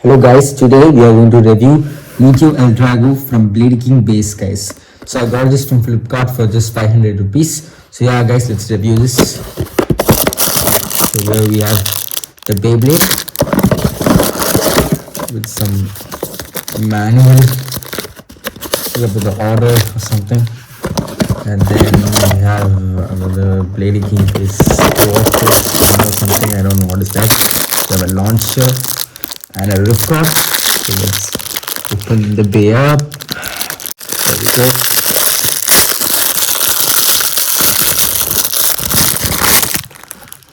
Hello guys, today we are going to review Meteo drago from bladeking beys guys. So I got this from Flipkart for just 500 rupees. So yeah guys, let's review this. So here we have the Beyblade with some manual with the order or something. And then we have another bladeking base or something, I don't know what is that. We have a launcher and a ripcord. So let's open the bay up. There we go.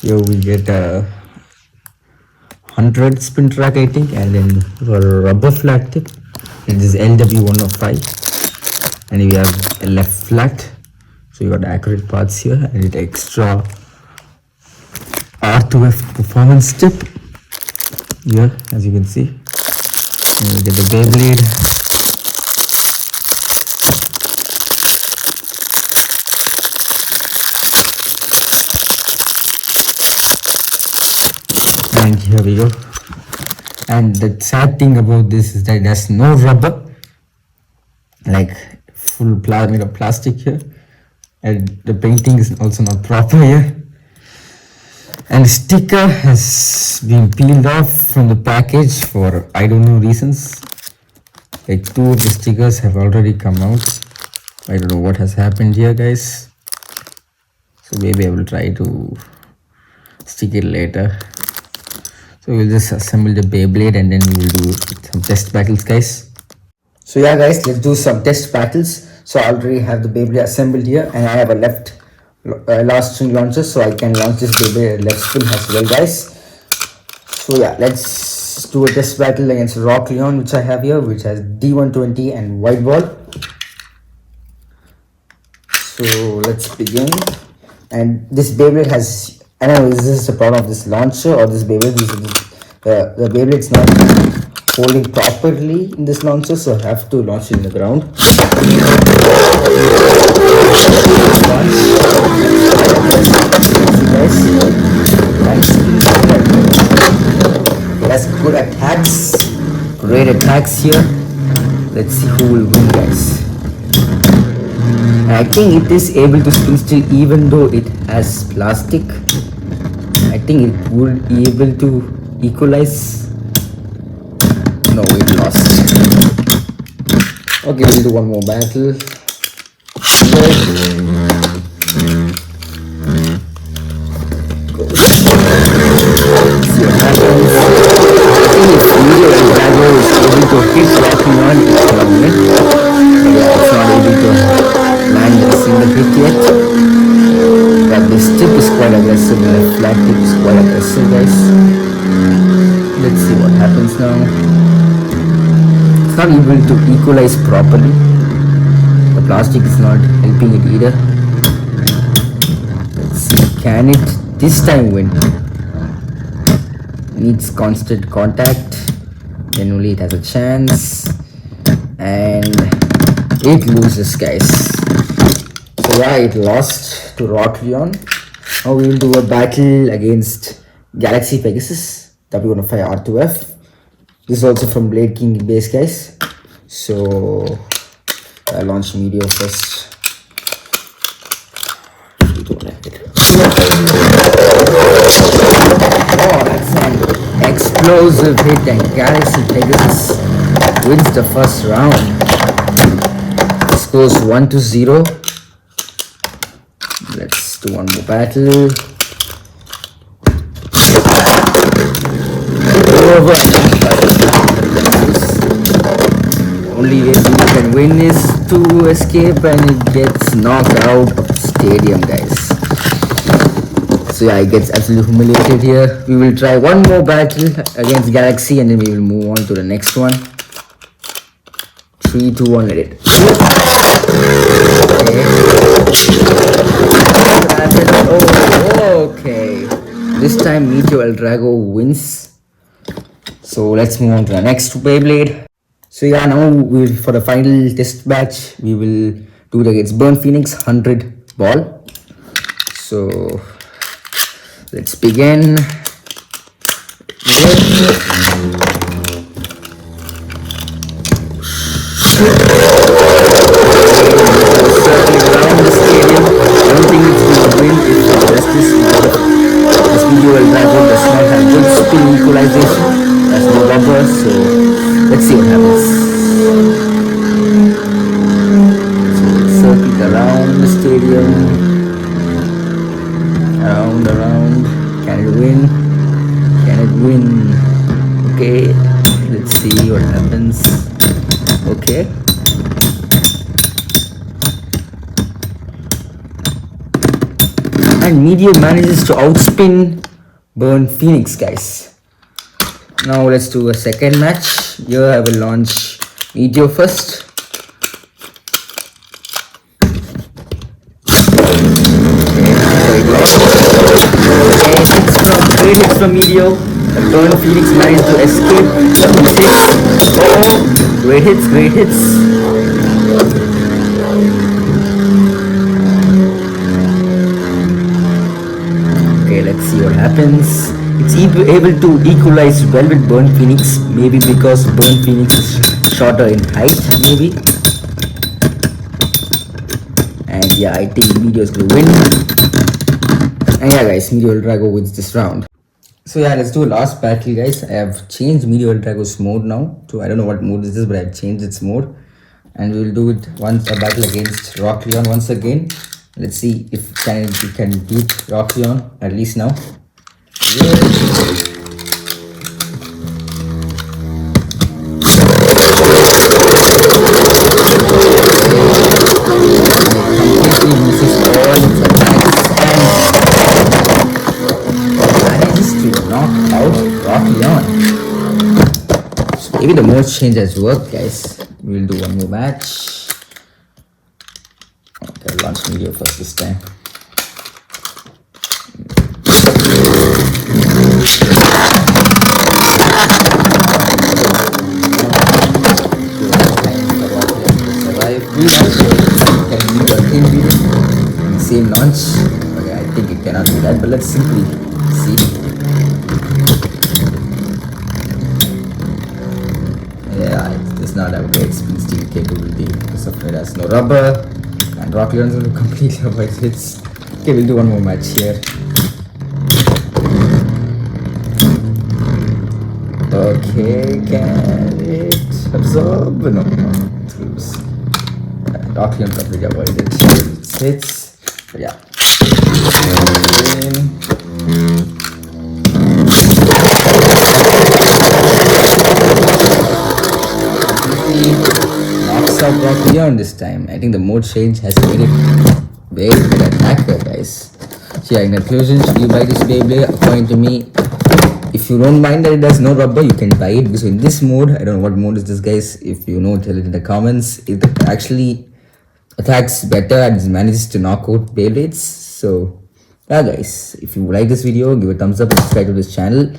Here we get a 100 spin track I think, and then for a rubber flat tip. It is LW105, and we have a left flat. So you got accurate parts here, and it extra R2F performance tip here, as you can see. And we get the Beyblade. And here we go. And the sad thing about this is that there's no rubber, like full made of plastic here, and the painting is also not proper here. And the sticker has been peeled off from the package for I don't know reasons. Like 2 of the stickers have already come out. I don't know what has happened here guys. So maybe I will try to stick it later. So we'll just assemble the Beyblade and then we'll do some test battles guys. So yeah guys, let's do some test battles. So I already have the Beyblade assembled here, and I have a last string launcher, so I can launch this Beyblade left spin as well guys. So yeah, let's do a test battle against Rock Leon, which I have here, which has D120 and white ball. So let's begin. And this Beyblade has, I don't know, is this the problem of this launcher or this Beyblade? The Beyblade's not holding properly in this launcher, so I have to launch it in the ground. That's good attacks, great attacks here. Let's see who will win guys. And I think it is able to spin still even though it has plastic. I think it would be able to equalize. No, it lost. Okay, we'll do one more battle. See what happens. I think it's Meteo and drago is able to hit Rock Leon. It's not win. Yeah, it's not able to land a single hit yet. But this tip is quite aggressive, and the flat tip is quite aggressive guys. Let's see what happens now. It's not able to equalize properly. The plastic is not helping it either. Let's see, can it this time win? Needs constant contact, then only it has a chance, and it loses guys. So yeah, it lost to Rock Leon. Now we will do a battle against Galaxy Pegasus W105 R2F. This is also from bladeking beys guys. So I launch Meteo first. Oh, that's an explosive hit, and Galaxy Pegasus wins the first round. This goes 1-0. Let's do one more battle. Over. Only way you can win is to escape, and it gets knocked out of the stadium guys. So yeah, it gets absolutely humiliated here. We will try one more battle against Galaxy, and then we will move on to the next one. 3, 2, 1, let it. Okay. This time Meteo drago wins. So let's move on to the next Beyblade. So yeah, now for the final test match, we will do it against Burn Phoenix 100 ball. So let's begin. rubber, so let's see what happens. So circle around the stadium, around. Can it win? Can it win? Okay, let's see what happens. Okay. And Meteo manages to outspin Burn Phoenix, guys. Now let's do a second match. Here I will launch Meteo first. Great hits from Meteo. Burn Phoenix managed to escape the mistakes. Oh, great hits. Okay, let's see what happens. It's able to equalize well with Burn Phoenix, maybe because Burn Phoenix is shorter in height, maybe. And yeah, I think Meteo is going to win. And yeah guys, Meteo Drago wins this round. So yeah, let's do a last battle, guys. I have changed Meteo Drago's mode now to, I don't know what mode is this, but I've changed its mode. And we will do it once, a battle against Rock Leon once again. Let's see if we can beat Rock Leon, at least now. Yeah. Maybe the mode change has worked, guys. We'll do one more match. Okay, I'll launch Meteo first this time. Same launch. Okay, I think it cannot do that, but let's simply see. Yeah, it does not have great spin steal capability because of it has no rubber, and Rock Leon's will completely avoid hits. Okay, we'll do one more match here. Okay, can it absorb? No, it lose. Rock Leon completely avoided its hits, but yeah. Knocks out Rock Leon this time. I think the mode change has made it very good attacker, guys. So yeah, in conclusion, should you buy this Beyblade? According to me, if you don't mind that it has no rubber, you can buy it, because in this mode, I don't know what mode is this, guys. If you know, tell it in the comments. It actually attacks better and manages to knock out Beyblades. So yeah guys, if you like this video, give a thumbs up and subscribe to this channel.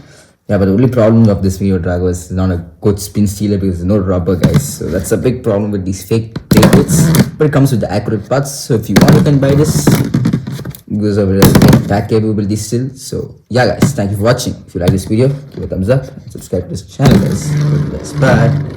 Yeah, but the only problem of this Meteo Drago is not a good spin stealer because there's no rubber, guys. So that's a big problem with these fake Beyblades. But it comes with the accurate parts. So if you want, you can buy this because of the attack capability still. So yeah guys, thank you for watching. If you like this video, give a thumbs up and subscribe to this channel, guys. Bye.